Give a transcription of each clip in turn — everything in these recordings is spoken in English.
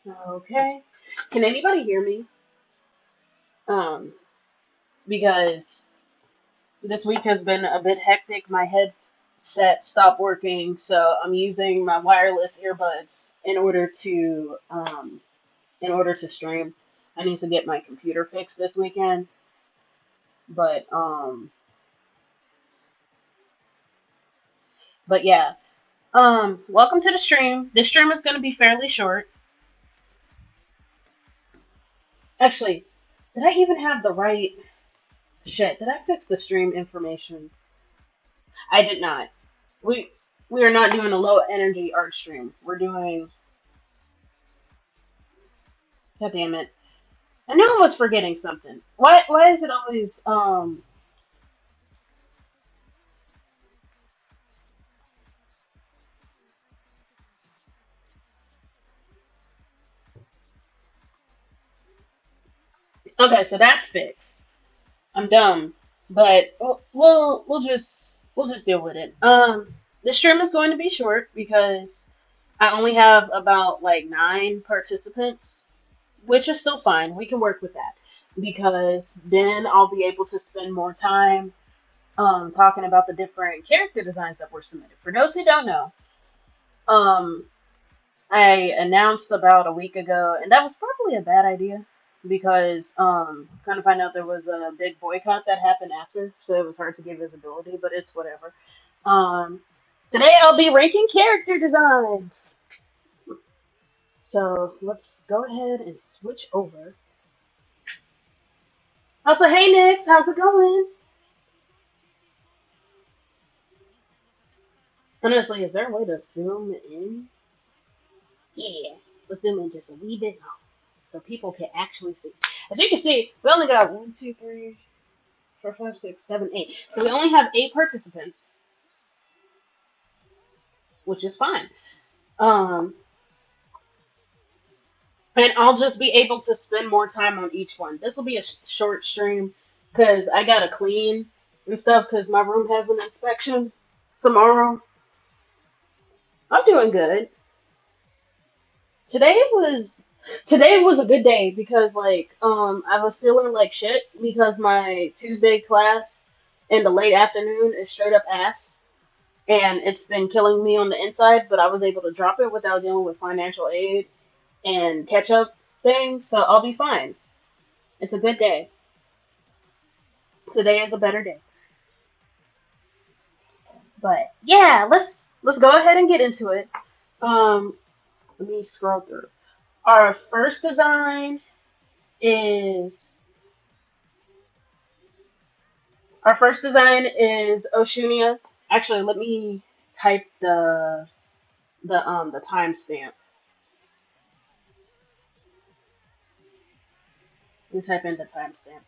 Okay. Can anybody hear me? Um, because this week has been a bit hectic. My headset stopped working, so I'm using my wireless earbuds in order to stream. I need to get my computer fixed this weekend, but yeah. Welcome to the stream. This stream is going to be fairly short. Actually, did I even have the right shit? Did I fix the stream information? I did not. We we are not doing a low energy art stream. We're doing. God damn it! I knew I was forgetting something. Why is it always Okay, so that's fixed. I'm dumb, but we'll just deal with it. The stream is going to be short because I only have about like 9 participants, which is still fine. We can work with that because then I'll be able to spend more time talking about the different character designs that were submitted. For those who don't know, um, I announced about a week ago, and that was probably a bad idea because kind of find out there was a big boycott that happened after, so it was hard to get visibility, but it's whatever. Um, Today I'll be ranking character designs. So let's go ahead and switch over. Also, hey Nix, how's it going? Honestly, is there a way to zoom in? Yeah, let's zoom in just a wee bit more so people can actually see. As you can see, we only got 1, 2, 3, 4, 5, 6, 7, 8. So we only have 8 participants, which is fine. Um, and I'll just be able to spend more time on each one. This will be a short stream because I gotta clean and stuff because my room has an inspection tomorrow. I'm doing good. Today was today was a good day because I was feeling like shit because my Tuesday class in the late afternoon is straight up ass and it's been killing me on the inside, but I was able to drop it without dealing with financial aid and catch up things, so I'll be fine. It's a good day. Today is a better day. But yeah, let's go ahead and get into it. Um Let me scroll through. Our first design is Our first design is Oshunia. Actually, let me type the timestamp. Let me type in the timestamp.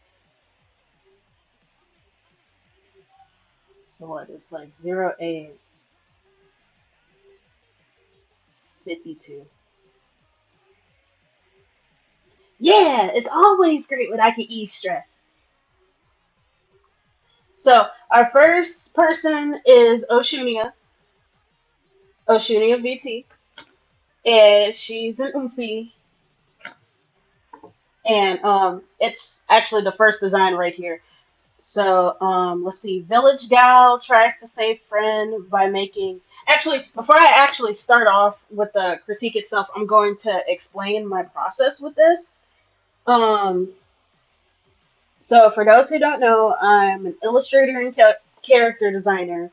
So what? It's like 0852. Yeah, it's always great when I can ease stress. So our first person is Oshunia VT, and she's an Umfi, and it's actually the first design right here. So, let's see. Village Gal tries to save friend by making. Actually, before I actually start off with the critique itself, I'm going to explain my process with this. Um, so, for those who don't know, I'm an illustrator and character designer,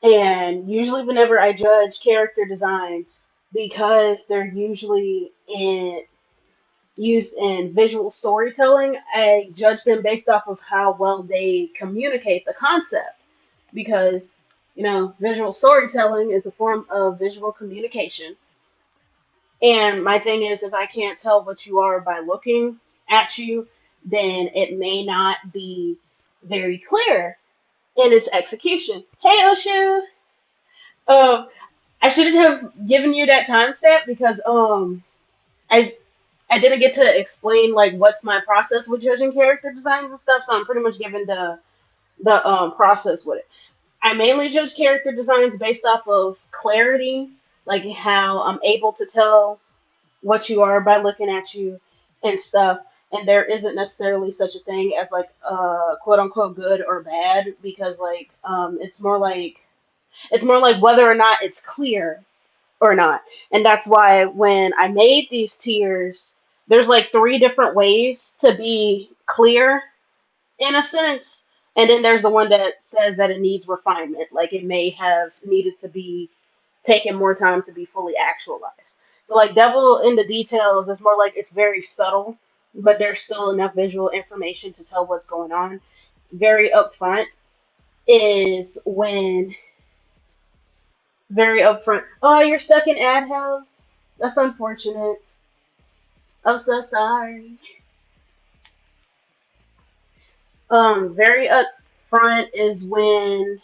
and usually, whenever I judge character designs, because they're usually used in visual storytelling, I judge them based off of how well they communicate the concept. Because, visual storytelling is a form of visual communication. And my thing is, if I can't tell what you are by looking at you, then it may not be very clear in its execution. Hey, Oshu! Um, I shouldn't have given you that timestamp because I I didn't get to explain like what's my process with judging character designs and stuff, so I'm pretty much giving the process with it. I mainly judge character designs based off of clarity, like how I'm able to tell what you are by looking at you and stuff. And there isn't necessarily such a thing as like quote unquote good or bad because like it's more like whether or not it's clear or not. And that's why when I made these tiers, there's like three different ways to be clear in a sense. And then there's the one that says that it needs refinement, like it may have needed to be taken more time to be fully actualized. So like devil in the details is more like it's very subtle, but there's still enough visual information to tell what's going on. Very upfront is when very upfront. Oh, you're stuck in ad hell. That's unfortunate. I'm so sorry. Very upfront is when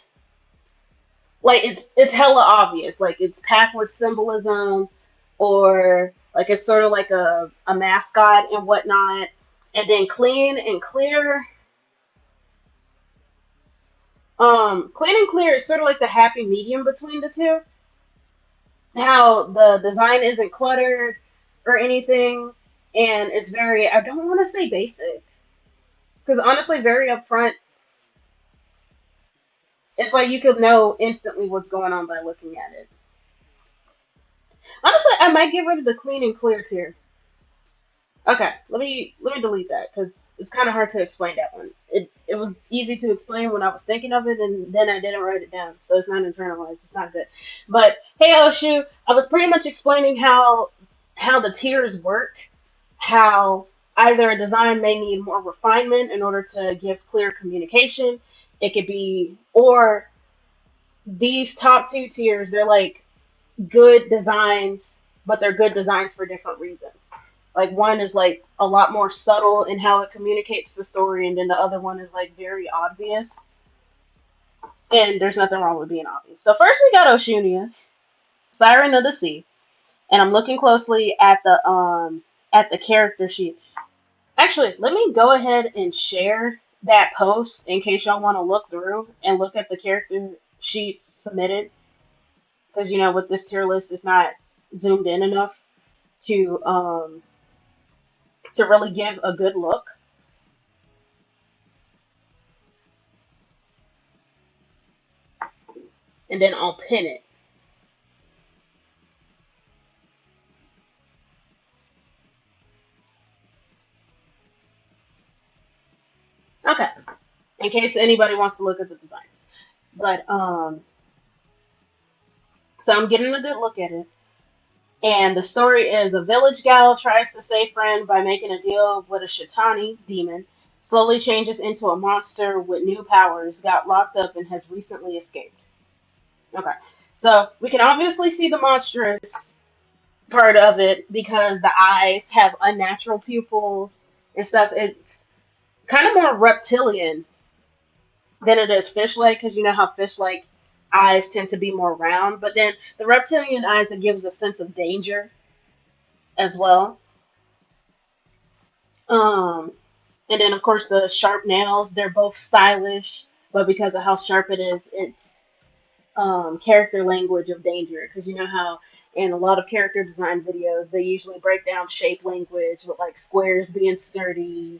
like it's hella obvious. Like it's packed with symbolism, or like it's sort of like a mascot and whatnot. And then clean and clear. Clean and clear is sort of like the happy medium between the two. How the design isn't cluttered or anything, and it's very I don't want to say basic because honestly, very upfront. It's like you could know instantly what's going on by looking at it. Honestly, I might get rid of the clean and clear tier. Okay, let me delete that because it's kind of hard to explain that one. It was easy to explain when I was thinking of it, and then I didn't write it down, so it's not internalized. It's not good. But hey, Oshu, I was pretty much explaining how the tiers work, how either a design may need more refinement in order to give clear communication. It could be, or these top two tiers, they're like good designs, but they're good designs for different reasons. Like one is like a lot more subtle in how it communicates the story, and then the other one is like very obvious. And there's nothing wrong with being obvious. So first we got Oshunia, Siren of the Sea, and I'm looking closely at the character sheet. Actually, let me go ahead and share that post in case y'all want to look through and look at the character sheets submitted because you know with this tier list it's not zoomed in enough to to really give a good look. And then I'll pin it. Okay, in case anybody wants to look at the designs. But so I'm getting a good look at it. And the story is a village gal tries to save friend by making a deal with a Shaitani demon, slowly changes into a monster with new powers, got locked up, and has recently escaped. Okay. So we can obviously see the monstrous part of it because the eyes have unnatural pupils and stuff. It's kind of more reptilian than it is fish-like because you know how fish-like eyes tend to be more round, but then the reptilian eyes it gives a sense of danger as well. Um, and then of course the sharp nails, they're both stylish, but because of how sharp it is, it's character language of danger. Because you know how in a lot of character design videos they usually break down shape language with like squares being sturdy,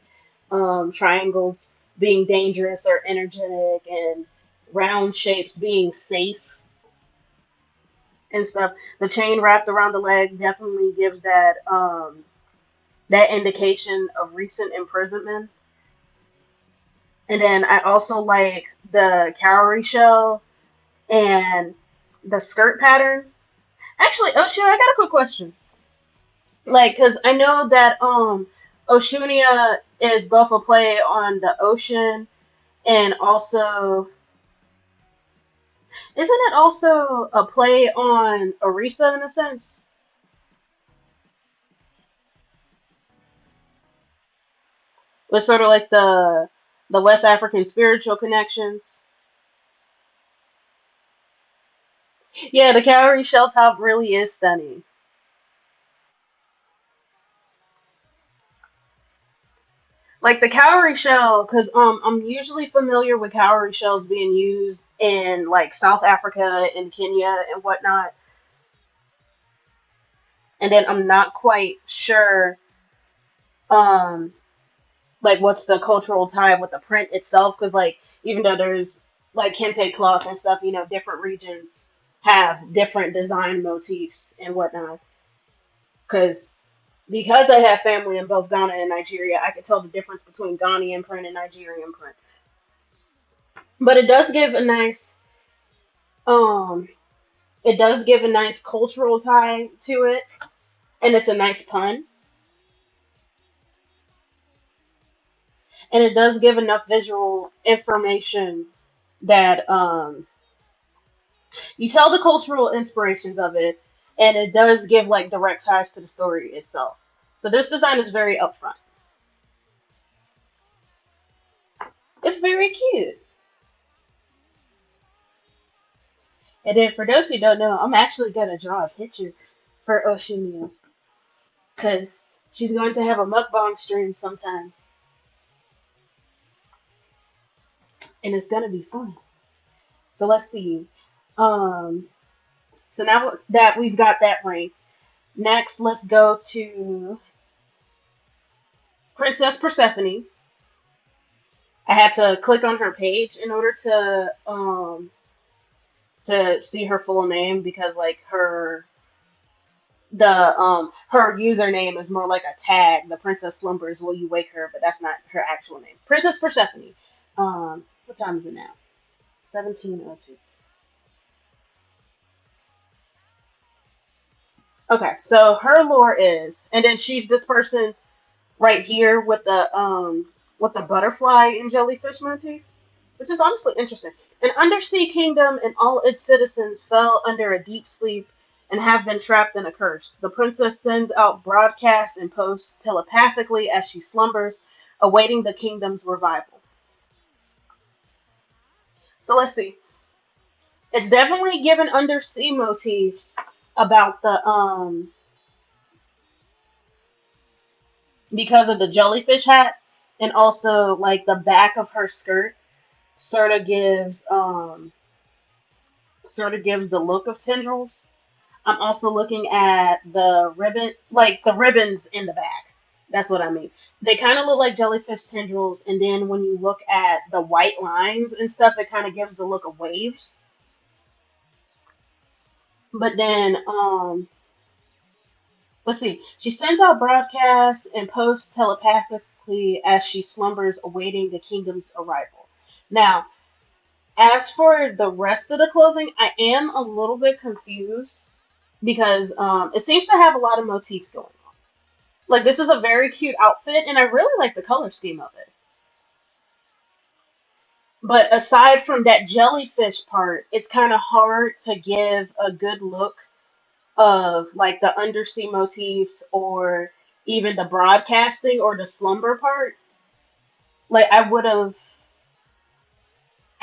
triangles being dangerous or energetic, and round shapes being safe and stuff. The chain wrapped around the leg definitely gives that that indication of recent imprisonment. And then I also like the cowrie shell and the skirt pattern. Actually, oh shit, I got a quick question. Like, cause I know that Oshunia is both a play on the ocean and also isn't it also a play on Orisa in a sense? With sort of like the West African spiritual connections. Yeah, the cowrie shell top really is stunning. Like the cowrie shell, because I'm usually familiar with cowrie shells being used in like South Africa and Kenya and whatnot. And then I'm not quite sure, um, like what's the cultural tie with the print itself, because like even though there's like kente cloth and stuff, different regions have different design motifs and whatnot. Because I have family in both Ghana and Nigeria, I can tell the difference between Ghanaian print and Nigerian print. But um it does give a nice cultural tie to it, and it's a nice pun, and it does give enough visual information that you tell the cultural inspirations of it, and it does give like direct ties to the story itself. So this design is very upfront. It's very cute. And then for those who don't know, I'm actually gonna draw a picture for Oshimia because she's going to have a mukbang stream sometime, and it's gonna be fun. So let's see. Um, so now that we've got that rank, next let's go to Princess Persephone. I had to click on her page in order to see her full name because like her username is more like a tag. The Princess Slumbers, will you wake her? But that's not her actual name. Princess Persephone. What time is it now? 17:02. Okay, so her lore is, and then she's this person right here with the butterfly and jellyfish motif, which is honestly interesting. An undersea kingdom and all its citizens fell under a deep sleep and have been trapped in a curse. The princess sends out broadcasts and posts telepathically as she slumbers, awaiting the kingdom's revival. So let's see. It's definitely given undersea motifs about the because of the jellyfish hat, and also like the back of her skirt sort of gives the look of tendrils. I'm also looking at the ribbon, like the ribbons in the back. That's what I mean. They kind of look like jellyfish tendrils, and then when you look at the white lines and stuff, it kind of gives the look of waves. But then, let's see. She sends out broadcasts and posts telepathically as she slumbers, awaiting the kingdom's arrival. Now, as for the rest of the clothing, I am a little bit confused because it seems to have a lot of motifs going on. Like this is a very cute outfit, and I really like the color scheme of it. But aside from that jellyfish part, it's kind of hard to give a good look of like the undersea motifs or even the broadcasting or the slumber part. Like I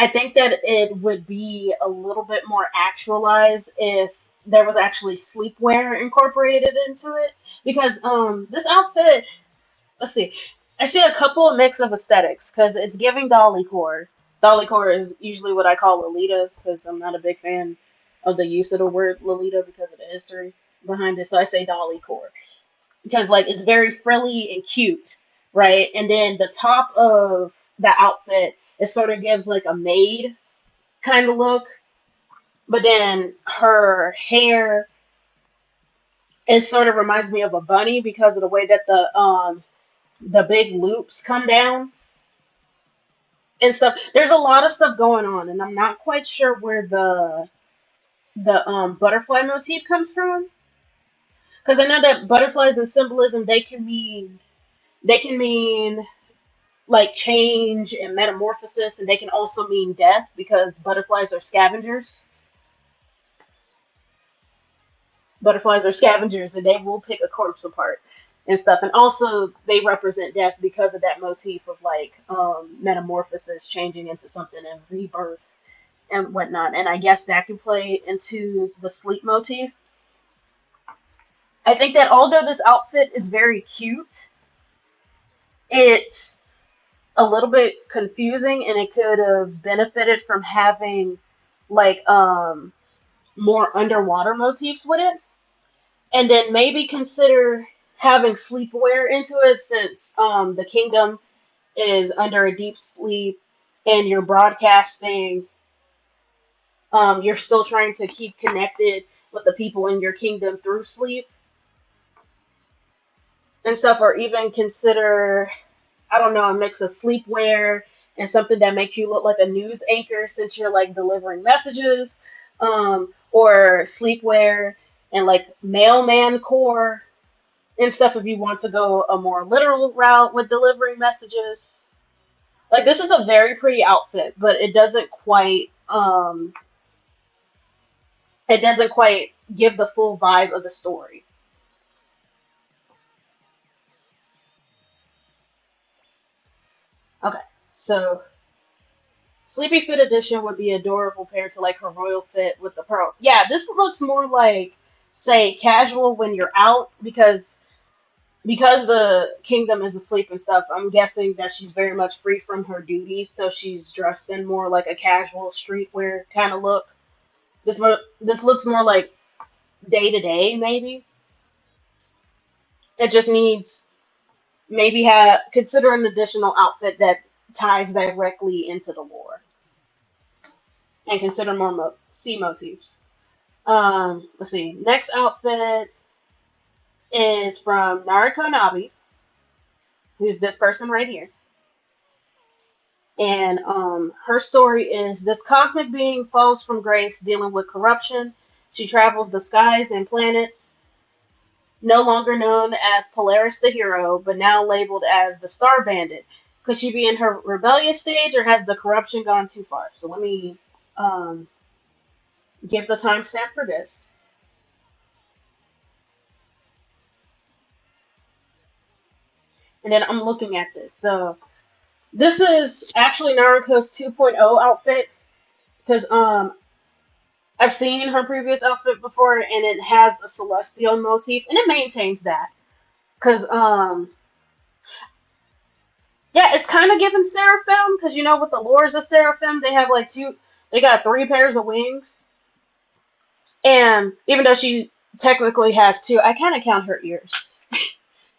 think that it would be a little bit more actualized if there was actually sleepwear incorporated into it. Because this outfit, let's see, I see a couple of mix of aesthetics because it's giving Dolly Core. Dolly Core is usually what I call Lolita because I'm not a big fan of the use of the word Lolita because of the history behind it. So I say Dolly Core because like it's very frilly and cute, right? And then the top of the outfit, it sort of gives like a maid kind of look, but then her hair, it sort of reminds me of a bunny because of the way that the big loops come down and stuff. There's a lot of stuff going on, and I'm not quite sure where the butterfly motif comes from because I know that butterflies in symbolism they can mean like change and metamorphosis, and they can also mean death because butterflies are scavengers. Butterflies are scavengers, and they will pick a corpse apart and stuff. And also, they represent death because of that motif of like metamorphosis, changing into something, and rebirth and whatnot. And I guess that can play into the sleep motif. I think that although this outfit is very cute, it's a little bit confusing, and it could have benefited from having like more underwater motifs with it. And then maybe consider having sleepwear into it since the kingdom is under a deep sleep and you're broadcasting, you're still trying to keep connected with the people in your kingdom through sleep and stuff, or even consider, I don't know, a mix of sleepwear and something that makes you look like a news anchor since you're like delivering messages, or sleepwear and like mailman core and stuff if you want to go a more literal route with delivering messages. Like this is a very pretty outfit, but it doesn't quite give the full vibe of the story. Okay, so Sleepy Fit Edition would be adorable paired to like her royal fit with the pearls. Yeah, this looks more like, say, casual when you're out because the kingdom is asleep and stuff. I'm guessing that she's very much free from her duties, so she's dressed in more like a casual streetwear kind of look. This looks more like day to day, maybe. It just needs maybe have consider an additional outfit that ties directly into the lore and consider more sea motifs. Let's see. Next outfit is from Nariko Nabi, who's this person right here. And her story is this cosmic being falls from grace, dealing with corruption. She travels the skies and planets, no longer known as Polaris the hero, but now labeled as the Star Bandit. Could she be in her rebellious stage, or has the corruption gone too far? So let me um, give the timestamp for this. And then I'm looking at this. So this is actually Naruko's 2.0 outfit because I've seen her previous outfit before and it has a celestial motif and it maintains that because yeah, it's kind of giving seraphim because you know with the lores of seraphim they have like they got three pairs of wings, and even though she technically has two, I kind of count her ears.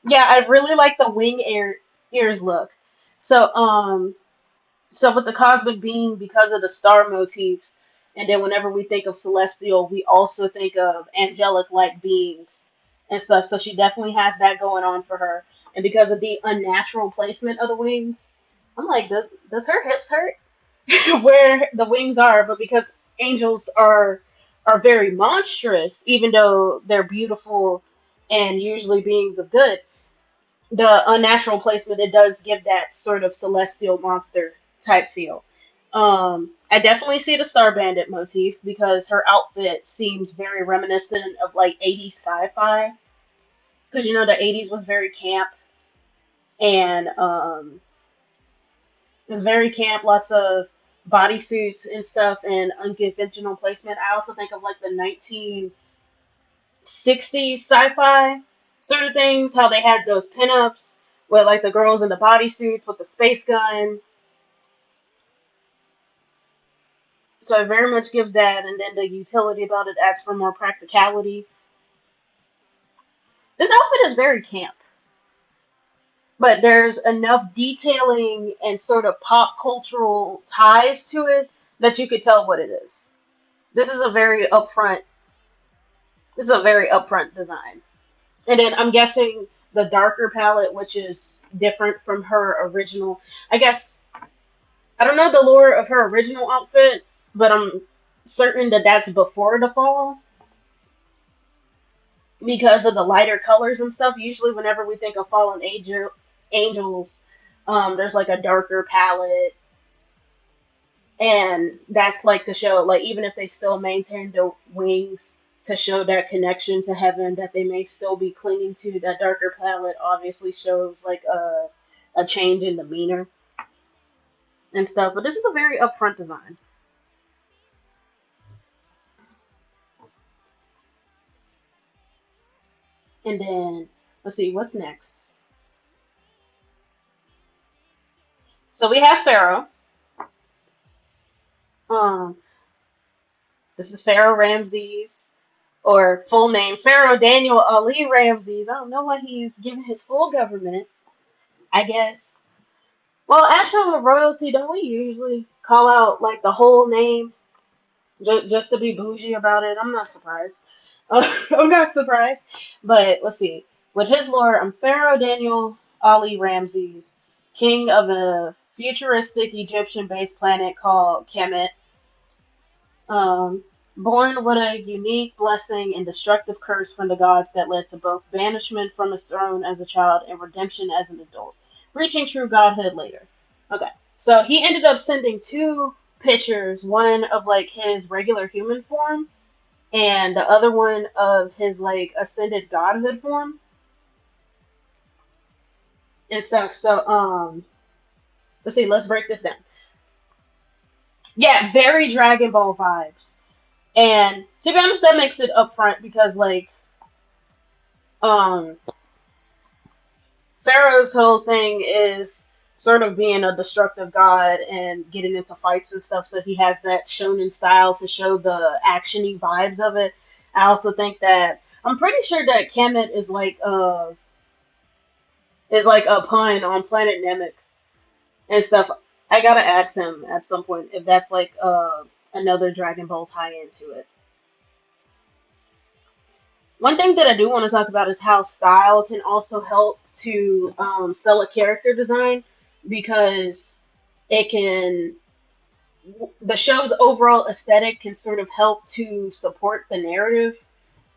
Yeah, I really like the ears look. So So with the cosmic being, because of the star motifs, and then whenever we think of celestial, we also think of angelic-like beings and stuff. So she definitely has that going on for her. And because of the unnatural placement of the wings, I'm like, does her hips hurt where the wings are? But because angels are very monstrous, even though they're beautiful and usually beings of good, the unnatural placement, it does give that sort of celestial monster type feel. I definitely see the Star Bandit motif because her outfit seems very reminiscent of like 80s sci-fi. Because you know the 80s was very camp and it was very camp, lots of bodysuits and stuff and unconventional placement. I also think of like the 1960s sci-fi sort of things, how they had those pinups with like the girls in the bodysuits with the space gun. So it very much gives that, and then the utility about it adds for more practicality. This outfit is very camp, but there's enough detailing and sort of pop cultural ties to it that you could tell what it is. This is a very upfront. This is a very upfront design, and then I'm guessing the darker palette, which is different from her original. I guess I don't know the lore of her original outfit, but I'm certain that that's before the fall because of the lighter colors and stuff. Usually, whenever we think of angels, there's like a darker palette, and that's like to show, like, even if they still maintain the wings to show that connection to heaven that they may still be clinging to, that darker palette obviously shows like a change in demeanor and stuff. But this is a very upfront design. And then let's see what's next. So we have Pharaoh. Um, this is Pharaoh Ramses. Or full name, Pharaoh Daniel Ali Ramses. I don't know why he's giving his full government, I guess. Well, actually, with royalty, don't we usually call out like the whole name just to be bougie about it? I'm not surprised. I'm not surprised. But let's see. With his lore, I'm Pharaoh Daniel Ali Ramses, king of a futuristic Egyptian-based planet called Kemet. Um, Born with a unique blessing and destructive curse from the gods that led to both banishment from his throne as a child and redemption as an adult, reaching true godhood later. Okay, so he ended up sending two pictures, one of like his regular human form and the other one of his like ascended godhood form and stuff. So let's see, let's break this down. Yeah, very Dragon Ball vibes. And to be honest, that makes it upfront because like um Pharaoh's whole thing is sort of being a destructive god and getting into fights and stuff, so he has that shonen style to show the actiony vibes of it. I also think that I'm pretty sure that Kemet is like a pun on Planet Namek and stuff. I gotta ask him at some point if that's like another Dragon Ball tie into it. One thing that I do want to talk about is how style can also help to sell a character design because it can the show's overall aesthetic can sort of help to support the narrative,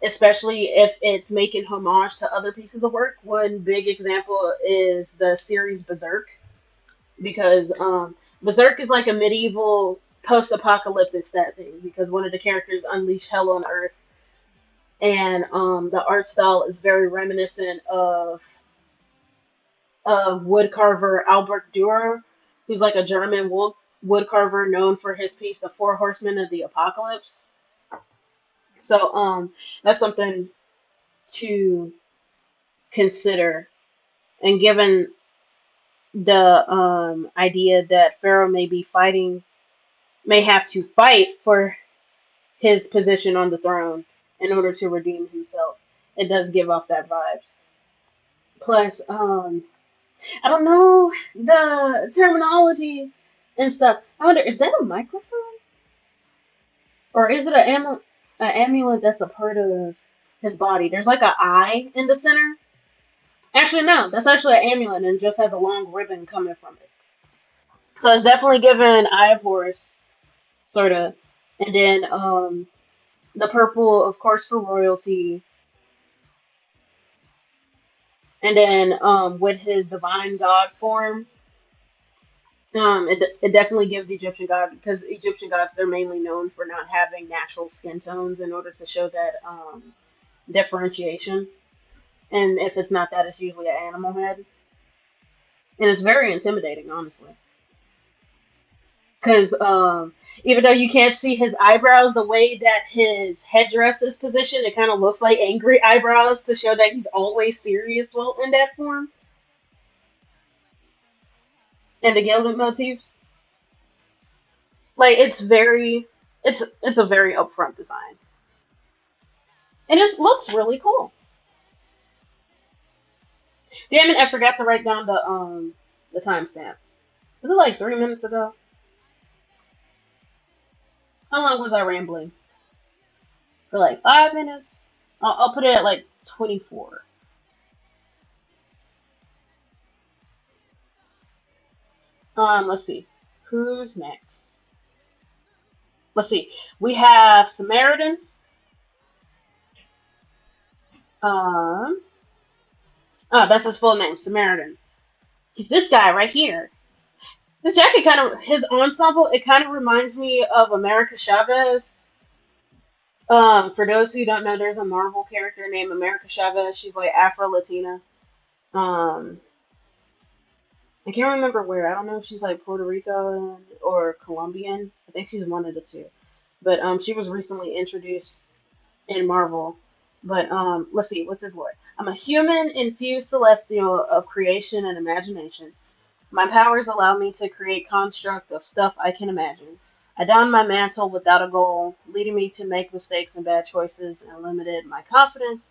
especially if it's making homage to other pieces of work. One big example is the series Berserk, because Berserk is like a medieval post-apocalyptic setting because one of the characters unleash hell on Earth, and the art style is very reminiscent of woodcarver Albert Dürer, who's like a German woodcarver known for his piece The Four Horsemen of the Apocalypse. So that's something to consider. And given the idea that Pharaoh may have to fight for his position on the throne in order to redeem himself, it does give off that vibes. Plus, I don't know the terminology and stuff. I wonder, is that a microphone? Or is it an amulet that's a part of his body? There's like an eye in the center. Actually, no, that's actually an amulet and it just has a long ribbon coming from it. So it's definitely given Eye of Horus, sort of. And then the purple, of course, for royalty. And then with his divine god form, it definitely gives Egyptian god, because Egyptian gods, they're mainly known for not having natural skin tones in order to show that differentiation. And if it's not that, it's usually an animal head. And it's very intimidating, honestly. Because even though you can't see his eyebrows, the way that his headdress is positioned, it kind of looks like angry eyebrows to show that he's always serious while in that form. And the gilded motifs. Like it's a very upfront design. And it looks really cool. Damn it, I forgot to write down the timestamp. Was it like 3 minutes ago? How long was I rambling? For like 5 minutes? I'll put it at like 24. Let's see. Who's next? Let's see. We have Samaritan. Um, that's his full name, Samaritan. He's this guy right here. This jacket kind of, his ensemble, it kind of reminds me of America Chavez. For those who don't know, there's a Marvel character named America Chavez. She's like Afro Latina. Um, I can't remember where. I don't know if she's like Puerto Rico or Colombian. I think she's one of the two. But she was recently introduced in Marvel. But let's see, what's his lore? I'm a human infused celestial of creation and imagination. My powers allow me to create construct of stuff I can imagine. I donned my mantle without a goal, leading me to make mistakes and bad choices and limited my confidence.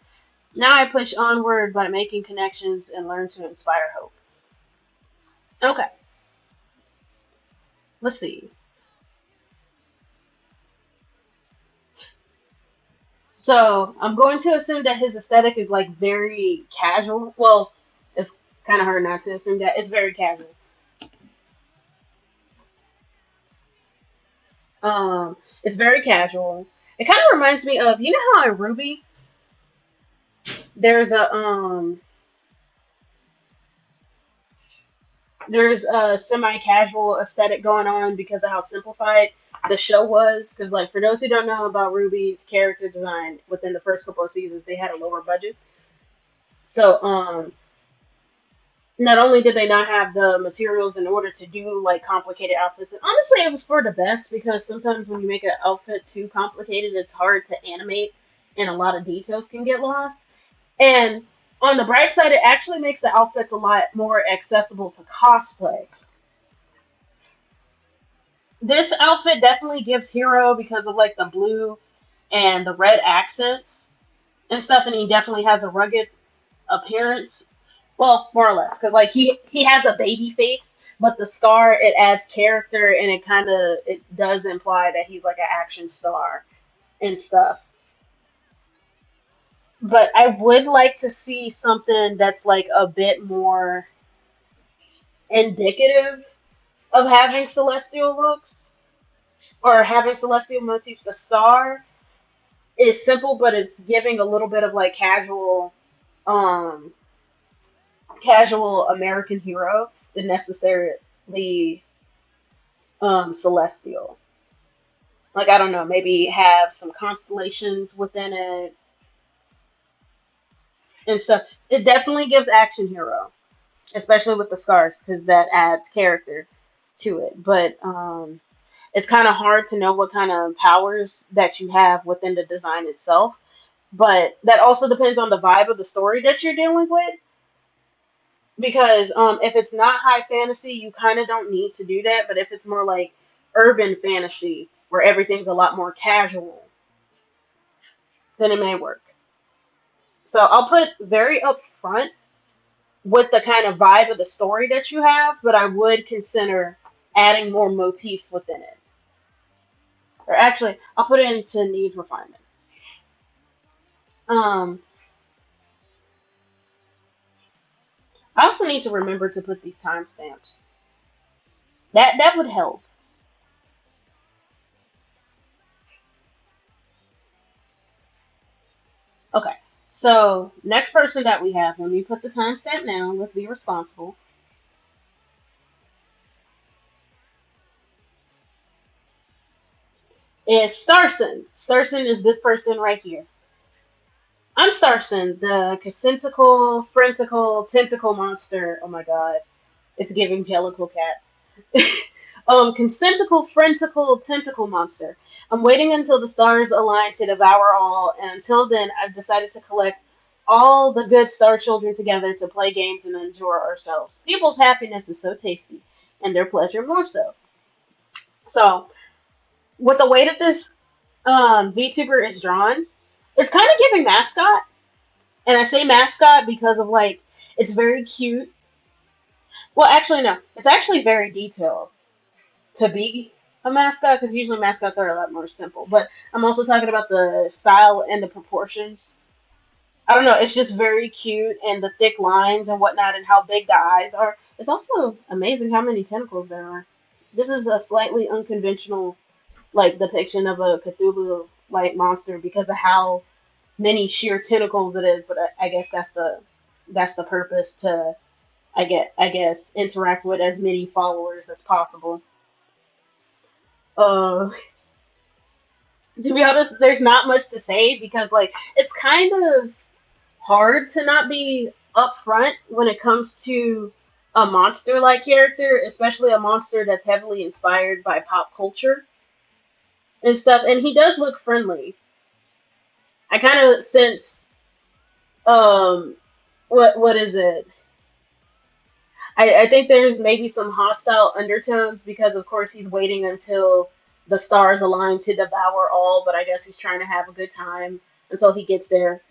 Now I push onward by making connections and learn to inspire hope. Okay, let's see. So I'm going to assume that his aesthetic is like very casual. Well, it's kind of hard not to assume that it's very casual. It's very casual. It kind of reminds me of, you know how in Ruby there's a semi-casual aesthetic going on because of how simplified the show was. Because like for those who don't know about Ruby's character design, within the first couple of seasons they had a lower budget. So not only did they not have the materials in order to do like complicated outfits, and honestly it was for the best because sometimes when you make an outfit too complicated it's hard to animate and a lot of details can get lost. And on the bright side, it actually makes the outfits a lot more accessible to cosplay. This outfit definitely gives Hero because of like the blue and the red accents and stuff, and he definitely has a rugged appearance. Well, more or less, because like he has a baby face, but the scar it adds character and it does imply that he's like an action star and stuff. But I would like to see something that's like a bit more indicative of having celestial looks or having celestial motifs. The star is simple, but it's giving a little bit of like um, casual American hero than necessarily celestial. Like I don't know, maybe have some constellations within it and stuff. It definitely gives action hero, especially with the scars, because that adds character to it. But it's kind of hard to know what kind of powers that you have within the design itself. But that also depends on the vibe of the story that you're dealing with. Because if it's not high fantasy, you kind of don't need to do that. But if it's more like urban fantasy, where everything's a lot more casual, then it may work. So I'll put very upfront with the kind of vibe of the story that you have, but I would consider adding more motifs within it. Or actually, I'll put it into needs refinement. Um, I also need to remember to put these timestamps. That would help. Okay. So next person that we have, when we put the timestamp now, let's be responsible. Is Starson. Starson is this person right here. I'm Starson, the consentical, frentical, tentacle monster. Oh my god. It's giving Jellicle cats. Consentical, frentical, tentacle monster. I'm waiting until the stars align to devour all, and until then, I've decided to collect all the good star children together to play games and enjoy ourselves. People's happiness is so tasty, and their pleasure more so. So, with the way that this VTuber is drawn, it's kind of giving mascot, and I say mascot because of like it's very cute. Well, actually, no, it's actually very detailed to be a mascot because usually mascots are a lot more simple. But I'm also talking about the style and the proportions. I don't know, it's just very cute and the thick lines and whatnot and how big the eyes are. It's also amazing how many tentacles there are. This is a slightly unconventional like depiction of a Cthulhu like monster because of how many sheer tentacles it is. But I guess that's the purpose to I guess interact with as many followers as possible. Uh, to be honest, there's not much to say because like it's kind of hard to not be upfront when it comes to a monster like character, especially a monster that's heavily inspired by pop culture and stuff. And he does look friendly. I kind of sense um what is it? I think there's maybe some hostile undertones because of course he's waiting until the stars align to devour all, but I guess he's trying to have a good time until he gets there.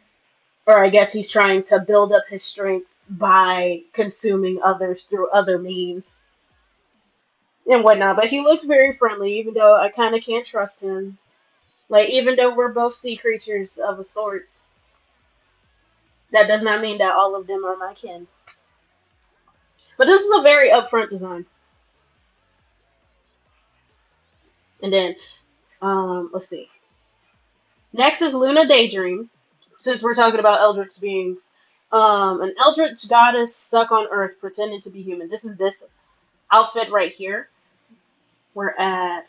Or I guess he's trying to build up his strength by consuming others through other means and whatnot. But he looks very friendly, even though I kind of can't trust him. Like, even though we're both sea creatures of a sorts, that does not mean that all of them are my kin. But this is a very upfront design. And then, let's see. Next is Luna Daydream. Since we're talking about eldritch beings, an eldritch goddess stuck on Earth pretending to be human. This is this outfit right here. We're at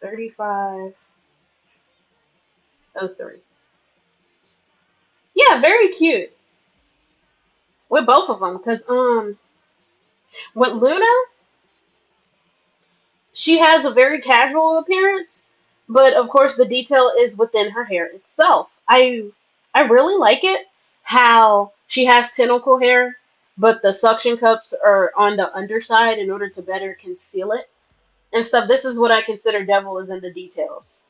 3503. Yeah, very cute with both of them. Cause with Luna, she has a very casual appearance, but of course the detail is within her hair itself. I really like it how she has tentacle hair, but the suction cups are on the underside in order to better conceal it and stuff. This is what I consider devil is in the details.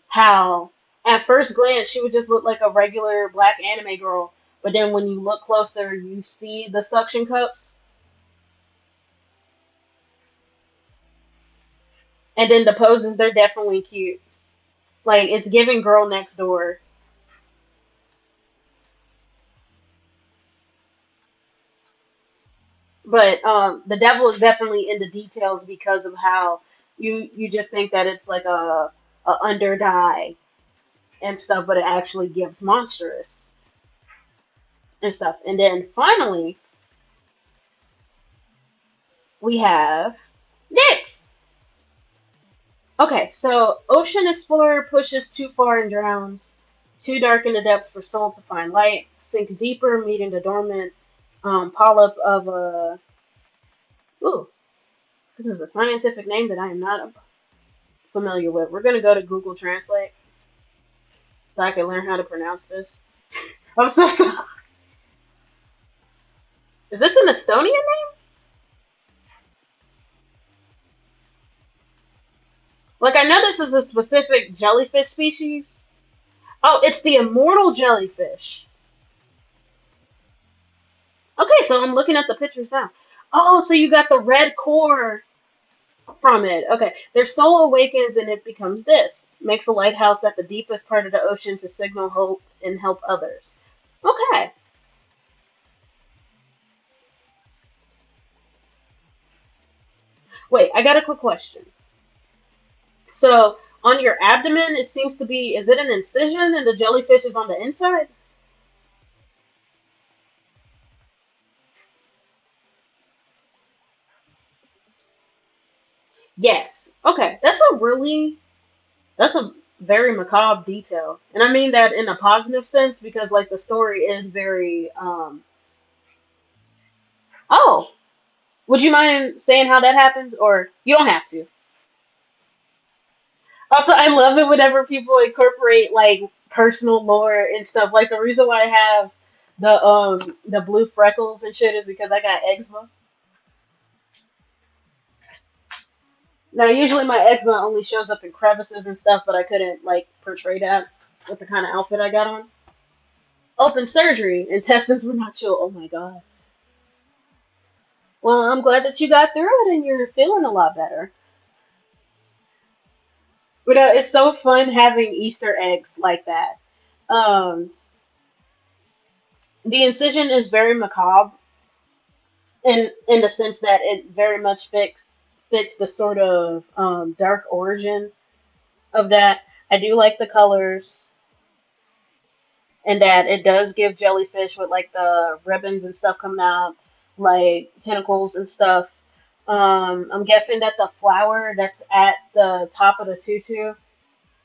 How at first glance she would just look like a regular black anime girl, but then when you look closer, you see the suction cups, and then the poses. They're definitely cute. Like it's giving girl next door. But the devil is definitely in the details because of how you just think that it's like a under dye and stuff, but it actually gives monstrous and stuff. And then finally we have Nyx. Okay, so Ocean Explorer pushes too far and drowns. Too dark in the depths for soul to find light. Sinks deeper, meeting the dormant polyp of a. Ooh, this is a scientific name that I am not familiar with. We're gonna go to Google Translate so I can learn how to pronounce this. I'm so sorry. Is this an Estonian name? Like I know this is a specific jellyfish species. Oh, it's the immortal jellyfish. Okay, so I'm looking at the pictures now. Oh, so you got the red core from it. Okay, their soul awakens and it becomes this. Makes a lighthouse at the deepest part of the ocean to signal hope and help others. Okay. Wait, I got a quick question. So on your abdomen, it seems to be. Is it an incision and the jellyfish is on the inside? Yes. Okay, that's a very macabre detail, and I mean that in a positive sense because like the story is very. Oh, would you mind saying how that happened, or you don't have to? Also, I love it whenever people incorporate like personal lore and stuff. Like the reason why I have the blue freckles and shit is because I got eczema. Now, usually my eczema only shows up in crevices and stuff, but I couldn't like portray that with the kind of outfit I got on. Open surgery, intestines were not chill. Oh my god. Well, I'm glad that you got through it and you're feeling a lot better. But it's so fun having Easter eggs like that. Um, the incision is very macabre in the sense that it very much fits the sort of dark origin of that. I do like the colors and that it does give jellyfish with like the ribbons and stuff coming out, like tentacles and stuff. I'm guessing that the flower that's at the top of the tutu,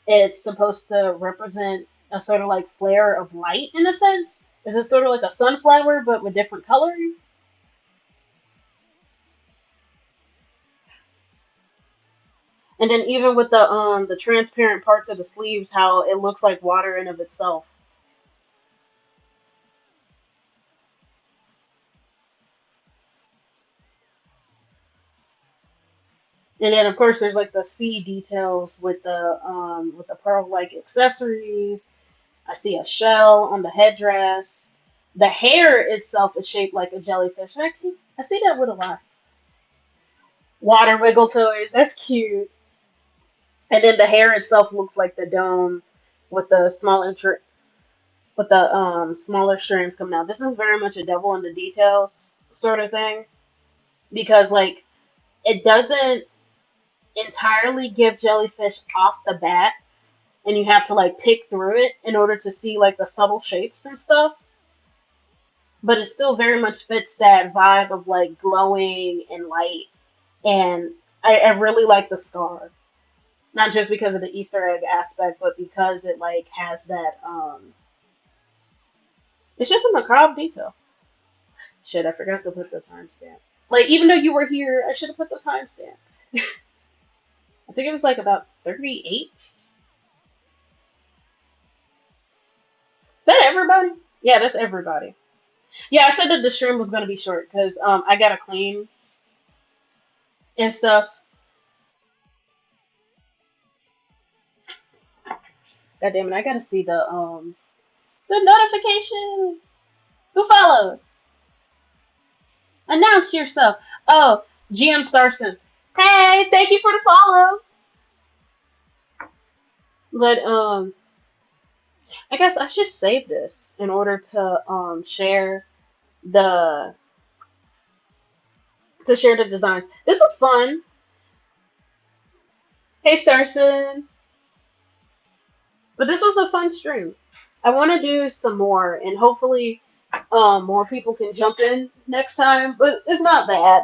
it's supposed to represent a sort of like flare of light in a sense. Is it sort of like a sunflower but with different coloring? And then even with the transparent parts of the sleeves, how it looks like water in of itself. And then of course there's like the sea details with the pearl like accessories. I see a shell on the headdress. The hair itself is shaped like a jellyfish. I see that with a lot. Water wiggle toys. That's cute. And then the hair itself looks like the dome with the smaller strands coming out. This is very much a devil in the details sort of thing because like it doesn't entirely give jellyfish off the bat, and you have to like pick through it in order to see like the subtle shapes and stuff. But it still very much fits that vibe of like glowing and light, and I really like the scar. Not just because of the Easter egg aspect, but because it like has that it's just a macabre detail. Shit, I forgot to put the timestamp. Like even though you were here, I should have put the timestamp. I think it was like about 38. Is that everybody? Yeah, that's everybody. Yeah, I said that the stream was gonna be short because I gotta clean and stuff. God damn it, I gotta see the notification. Who followed? Announce yourself. Oh, GM Starson. Hey, thank you for the follow. But I guess I should save this in order to the share the designs. This was fun. Hey Starson. But this was a fun stream. I want to do some more, and hopefully, more people can jump in next time. But it's not bad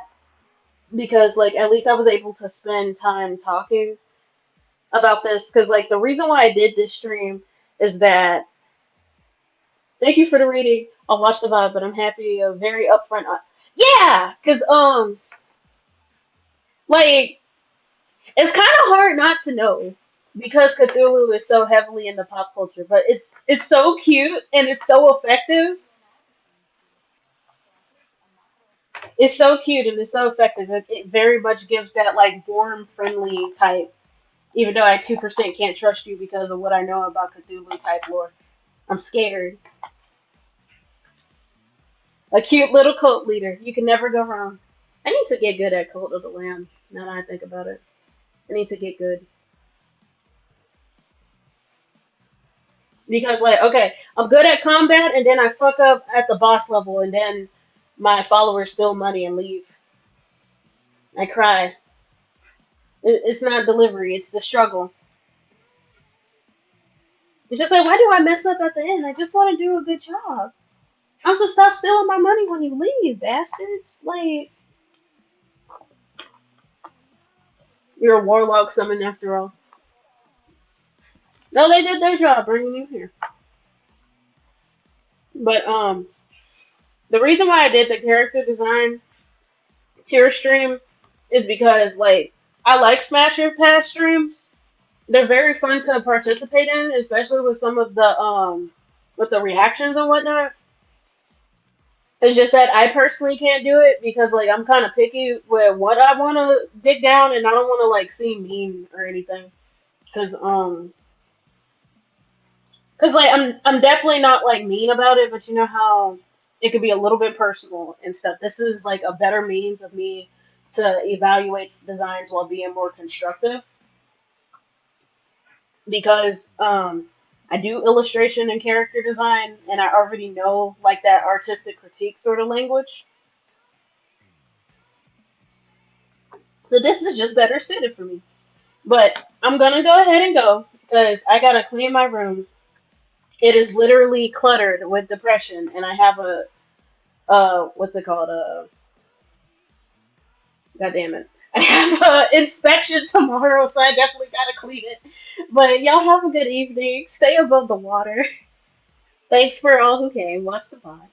because, like, at least I was able to spend time talking about this. Because, like, the reason why I did this stream is that thank you for the reading. I'll watch the vibe, but I'm happy. Very upfront. Yeah, because like, it's kind of hard not to know because Cthulhu is so heavily in the pop culture, but it's so cute and it's so effective. It's so cute and it's so effective. It very much gives that like warm, friendly type. Even though I 2% can't trust you because of what I know about Cthulhu type lore, I'm scared. A cute little cult leader. You can never go wrong. I need to get good at Cult of the Lamb. Now that I think about it, I need to get good because like okay, I'm good at combat and then I fuck up at the boss level and then my followers steal money and leave. I cry. It's not delivery. It's the struggle. It's just like, why do I mess up at the end? I just want to do a good job. I'm supposed to stop stealing my money when you leave, bastards. Like, you're a warlock summon after all. No, they did their job bringing you here. But, the reason why I did the character design tier stream is because, like, I like Smash Your Pass streams. They're very fun to participate in, especially with the reactions and whatnot. It's just that I personally can't do it because like I'm kind of picky with what I want to dig down, and I don't want to like seem mean or anything. Cause like I'm definitely not like mean about it, but you know how it could be a little bit personal and stuff. This is like a better means of me to evaluate designs while being more constructive because I do illustration and character design, and I already know like that artistic critique sort of language. So this is just better suited for me. But I'm gonna go ahead and go because I gotta clean my room. It is literally cluttered with depression, and I have a what's it called? God damn it. I have a inspection tomorrow, so I definitely gotta clean it. But y'all have a good evening. Stay above the water. Thanks for all who came. Watch the pod.